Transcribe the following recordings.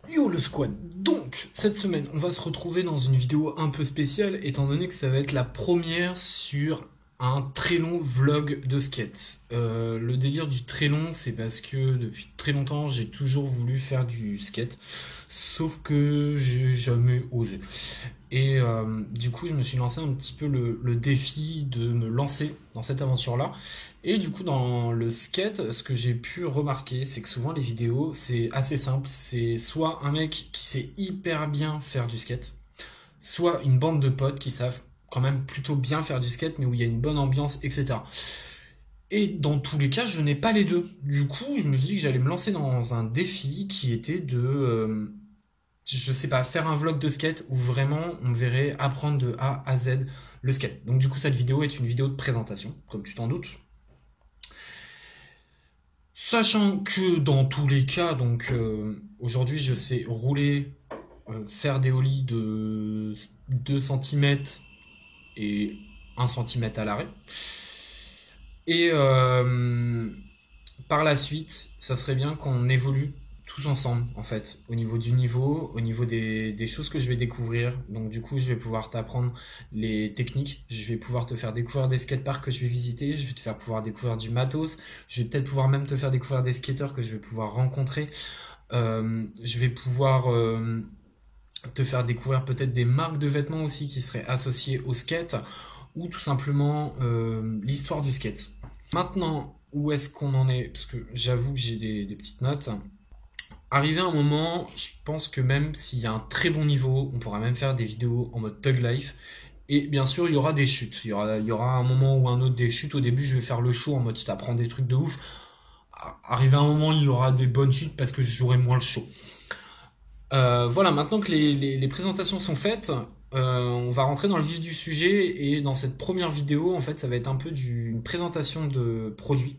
Yo le squad. Donc, cette semaine, on va se retrouver dans une vidéo un peu spéciale, étant donné que ça va être la première sur un très long vlog de skate. Le délire du très long, c'est parce que depuis très longtemps, j'ai toujours voulu faire du skate, sauf que j'ai jamais osé. Et du coup, je me suis lancé un petit peu le défi de me lancer dans cette aventure-là. Et du coup, dans le skate, ce que j'ai pu remarquer, c'est que souvent les vidéos, c'est assez simple. C'est soit un mec qui sait hyper bien faire du skate, soit une bande de potes qui savent quand même plutôt bien faire du skate, mais où il y a une bonne ambiance, etc. Et dans tous les cas, je n'ai pas les deux. Du coup, je me suis dit que j'allais me lancer dans un défi qui était de, je sais pas, faire un vlog de skate où vraiment on me verrait apprendre de A à Z le skate. Donc du coup, cette vidéo est une vidéo de présentation, comme tu t'en doutes. Sachant que dans tous les cas, donc aujourd'hui je sais rouler, faire des ollies de 2 centimètres et 1 centimètre à l'arrêt. Et par la suite, ça serait bien qu'on évolue tous ensemble, en fait, au niveau, au niveau des choses que je vais découvrir. Donc du coup, je vais pouvoir t'apprendre les techniques, je vais pouvoir te faire découvrir des skateparks que je vais visiter, je vais te faire pouvoir découvrir du matos, je vais peut-être pouvoir même te faire découvrir des skateurs que je vais pouvoir rencontrer. Je vais pouvoir te faire découvrir peut-être des marques de vêtements aussi qui seraient associées au skate, ou tout simplement l'histoire du skate. Maintenant, où est-ce qu'on en est? Parce que j'avoue que j'ai des petites notes. Arrivé à un moment, je pense que même s'il y a un très bon niveau, on pourra même faire des vidéos en mode Thug Life. Et bien sûr, il y aura des chutes. Il y aura un moment ou un autre des chutes. Au début, je vais faire le show en mode je t'apprends des trucs de ouf. Arrivé à un moment, il y aura des bonnes chutes parce que j'aurai moins le show. Voilà, maintenant que les présentations sont faites, on va rentrer dans le vif du sujet. Et dans cette première vidéo, en fait, ça va être un peu une présentation de produits.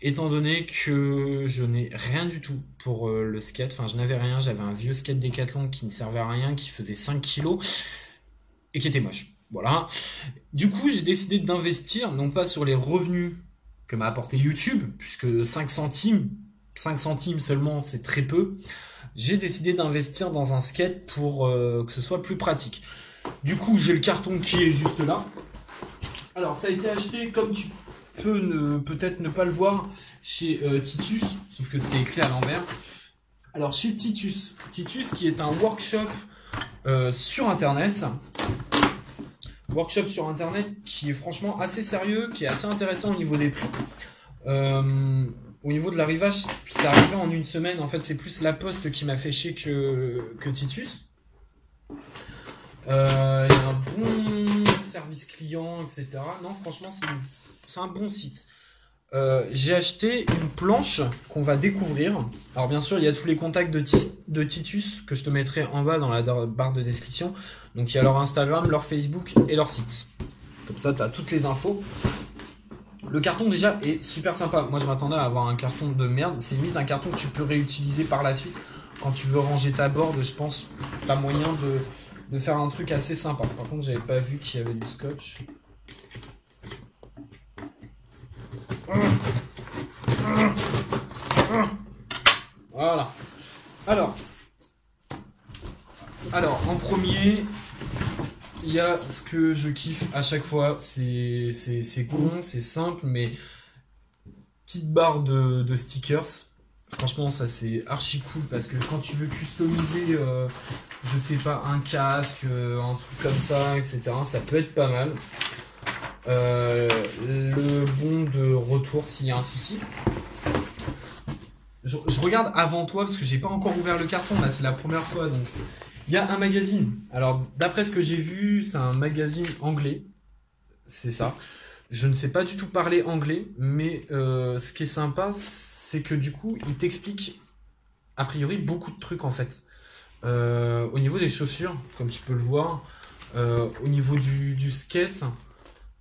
Étant donné que je n'ai rien du tout pour le skate, enfin je n'avais rien, j'avais un vieux skate Decathlon qui ne servait à rien, qui faisait 5 kilos et qui était moche. Voilà. Du coup, j'ai décidé d'investir, non pas sur les revenus que m'a apporté YouTube, puisque 5 centimes seulement, c'est très peu. J'ai décidé d'investir dans un skate pour que ce soit plus pratique. Du coup, j'ai le carton qui est juste là. Alors, ça a été acheté, comme tu peux peut-être ne pas le voir, chez Titus, sauf que c'était écrit à l'envers. Alors, chez Titus qui est un workshop sur Internet. Workshop sur Internet qui est franchement assez sérieux, qui est assez intéressant au niveau des prix. Au niveau de l'arrivage, c'est arrivé en une semaine. En fait, c'est plus la poste qui m'a fait chier que Titus. Il y a un bon service client, etc. Non, franchement, c'est un bon site. J'ai acheté une planche qu'on va découvrir. Alors bien sûr, il y a tous les contacts de Titus que je te mettrai en bas dans la barre de description. Donc il y a leur Instagram, leur Facebook et leur site. Comme ça, tu as toutes les infos. Le carton déjà est super sympa. Moi, je m'attendais à avoir un carton de merde. C'est limite un carton que tu peux réutiliser par la suite. Quand tu veux ranger ta board, je pense que tu as moyen de faire un truc assez sympa. Par contre, j'avais pas vu qu'il y avait du scotch. Voilà. Alors, en premier, il y a ce que je kiffe à chaque fois. C'est con, c'est simple, mais petite barre de stickers. Franchement, ça c'est archi cool parce que quand tu veux customiser, je sais pas, un casque, un truc comme ça, etc., ça peut être pas mal. Le bon de retour s'il y a un souci. Je regarde avant toi parce que j'ai pas encore ouvert le carton, là c'est la première fois. Donc il y a un magazine. Alors d'après ce que j'ai vu, c'est un magazine anglais. C'est ça. Je ne sais pas du tout parler anglais, mais ce qui est sympa, c'est que du coup, il t'explique a priori beaucoup de trucs en fait. Au niveau des chaussures, comme tu peux le voir, au niveau du skate,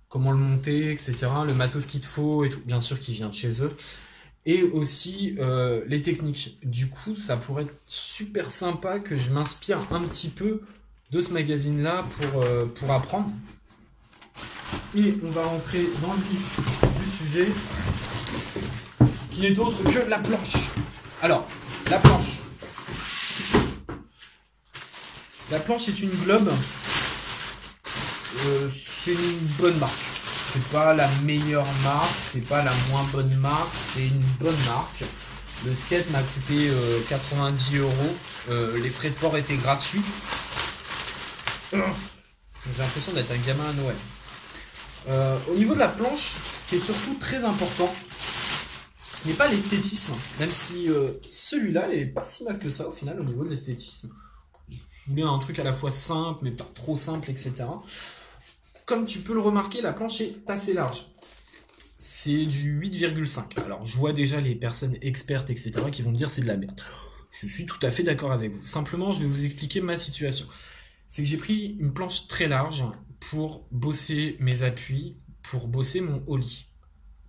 comment le monter, etc. Le matos qu'il te faut et tout, bien sûr qui vient de chez eux. Et aussi les techniques. Du coup, ça pourrait être super sympa que je m'inspire un petit peu de ce magazine-là pour apprendre. Et on va rentrer dans le vif du sujet, qui n'est autre que la planche. Alors, la planche. La planche est une Globe. C'est une bonne marque. C'est pas la meilleure marque, c'est pas la moins bonne marque, c'est une bonne marque. Le skate m'a coûté 90 €. Les frais de port étaient gratuits. J'ai l'impression d'être un gamin à Noël. Au niveau de la planche, ce qui est surtout très important, ce n'est pas l'esthétisme, même si celui-là est pas si mal que ça au final au niveau de l'esthétisme. Je voulais un truc à la fois simple, mais pas trop simple, etc. Comme tu peux le remarquer, la planche est assez large. C'est du 8,5. Alors, je vois déjà les personnes expertes, etc., qui vont me dire c'est de la merde. Je suis tout à fait d'accord avec vous. Simplement, je vais vous expliquer ma situation. C'est que j'ai pris une planche très large pour bosser mes appuis, pour bosser mon ollie.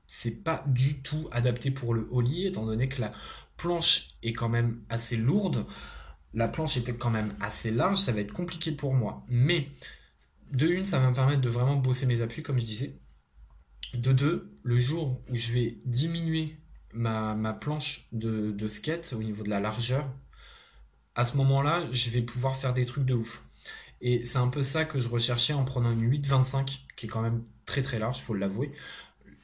C'est pas du tout adapté pour le ollie, étant donné que la planche est quand même assez lourde. La planche était quand même assez large, ça va être compliqué pour moi. Mais de une, ça va me permettre de vraiment bosser mes appuis, comme je disais. De deux, le jour où je vais diminuer ma planche de skate au niveau de la largeur, à ce moment-là, je vais pouvoir faire des trucs de ouf. Et c'est un peu ça que je recherchais en prenant une 8,25, qui est quand même très très large, faut l'avouer.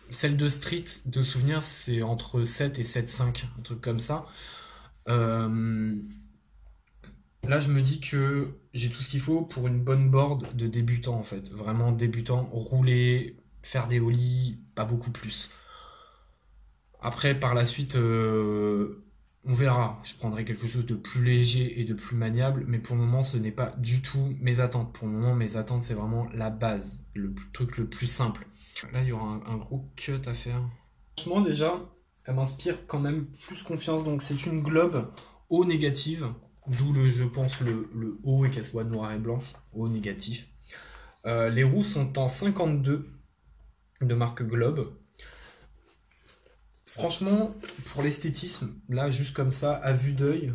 Celle de street, de souvenir, c'est entre 7 et 7,5, un truc comme ça. Là, je me dis que j'ai tout ce qu'il faut pour une bonne board de débutant, en fait. Vraiment débutant, rouler, faire des ollies, pas beaucoup plus. Après, par la suite, on verra. Je prendrai quelque chose de plus léger et de plus maniable, mais pour le moment, ce n'est pas du tout mes attentes. Pour le moment, mes attentes, c'est vraiment la base, le truc le plus simple. Là, il y aura un gros cut à faire. Franchement, déjà, elle m'inspire quand même plus confiance. Donc, c'est une Globe O négative. D'où je pense le haut et qu'elle soit noire et blanche, haut négatif. Les roues sont en 52 de marque Globe. Franchement, pour l'esthétisme, là, juste comme ça, à vue d'œil,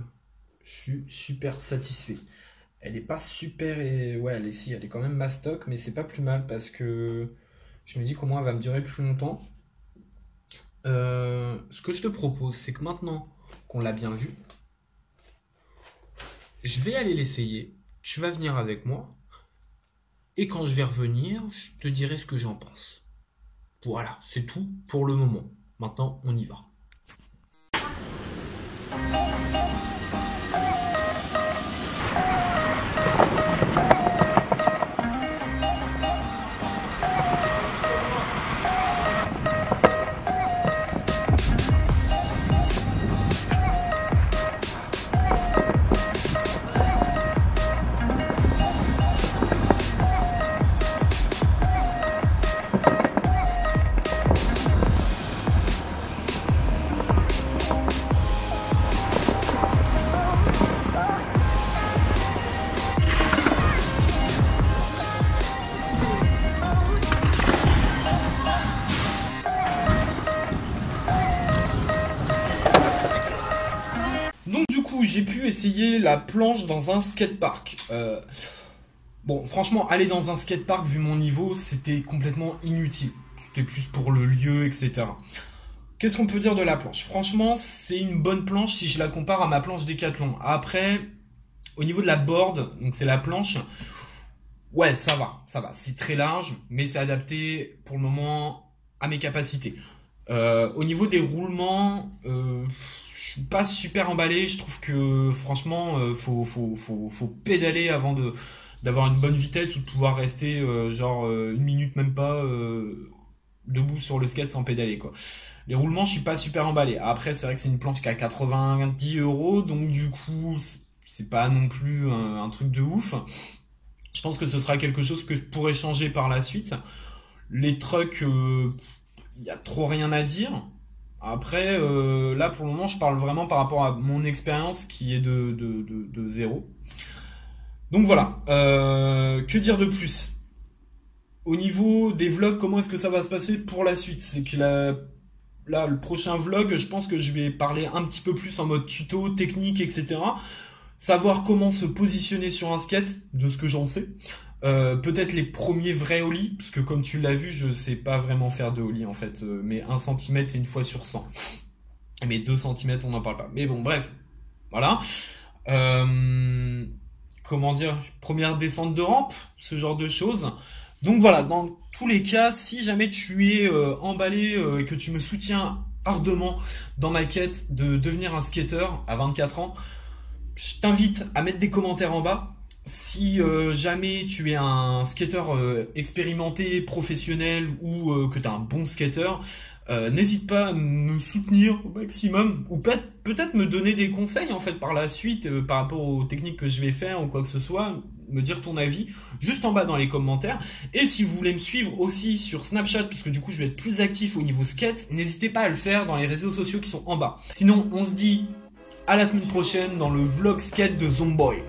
je suis super satisfait. Elle est pas super et ouais, elle est quand même mastoc, mais c'est pas plus mal parce que je me dis comment elle va me durer plus longtemps. Ce que je te propose, c'est que maintenant qu'on l'a bien vu, je vais aller l'essayer, tu vas venir avec moi, et quand je vais revenir, je te dirai ce que j'en pense. Voilà, c'est tout pour le moment. Maintenant, on y va. Donc du coup, j'ai pu essayer la planche dans un skatepark. Bon, franchement, aller dans un skatepark, vu mon niveau, c'était complètement inutile. C'était plus pour le lieu, etc. Qu'est-ce qu'on peut dire de la planche? Franchement, c'est une bonne planche si je la compare à ma planche Décathlon. Après, au niveau de la board, donc c'est la planche, ouais, ça va, ça va. C'est très large, mais c'est adapté pour le moment à mes capacités. Au niveau des roulements, je suis pas super emballé. Je trouve que franchement, faut pédaler avant d'avoir une bonne vitesse ou de pouvoir rester une minute même pas debout sur le skate sans pédaler quoi. Les roulements, je suis pas super emballé. Après, c'est vrai que c'est une planche qui a 90 €, donc du coup, c'est pas non plus un truc de ouf. Je pense que ce sera quelque chose que je pourrais changer par la suite. Les trucks, il y a trop rien à dire. Après, là pour le moment, je parle vraiment par rapport à mon expérience qui est de zéro. Donc voilà, que dire de plus? Au niveau des vlogs, comment est-ce que ça va se passer pour la suite? C'est que là, le prochain vlog, je pense que je vais parler un petit peu plus en mode tuto, technique, etc. Savoir comment se positionner sur un skate, de ce que j'en sais. Peut-être les premiers vrais ollies, parce que comme tu l'as vu, je sais pas vraiment faire de ollie en fait. Mais 1 cm, c'est une fois sur 100. Mais 2 cm, on n'en parle pas. Mais bon, bref, voilà. comment dire, première descente de rampe, ce genre de choses. Donc voilà, dans tous les cas, si jamais tu es emballé et que tu me soutiens ardemment dans ma quête de devenir un skater à 24 ans, je t'invite à mettre des commentaires en bas. Si jamais tu es un skater expérimenté, professionnel ou que tu es un bon skater, n'hésite pas à me soutenir au maximum ou peut-être me donner des conseils en fait par la suite par rapport aux techniques que je vais faire ou quoi que ce soit, me dire ton avis juste en bas dans les commentaires. Et si vous voulez me suivre aussi sur Snapchat, puisque du coup je vais être plus actif au niveau skate, n'hésitez pas à le faire dans les réseaux sociaux qui sont en bas. Sinon on se dit à la semaine prochaine dans le vlog skate de Zomboy.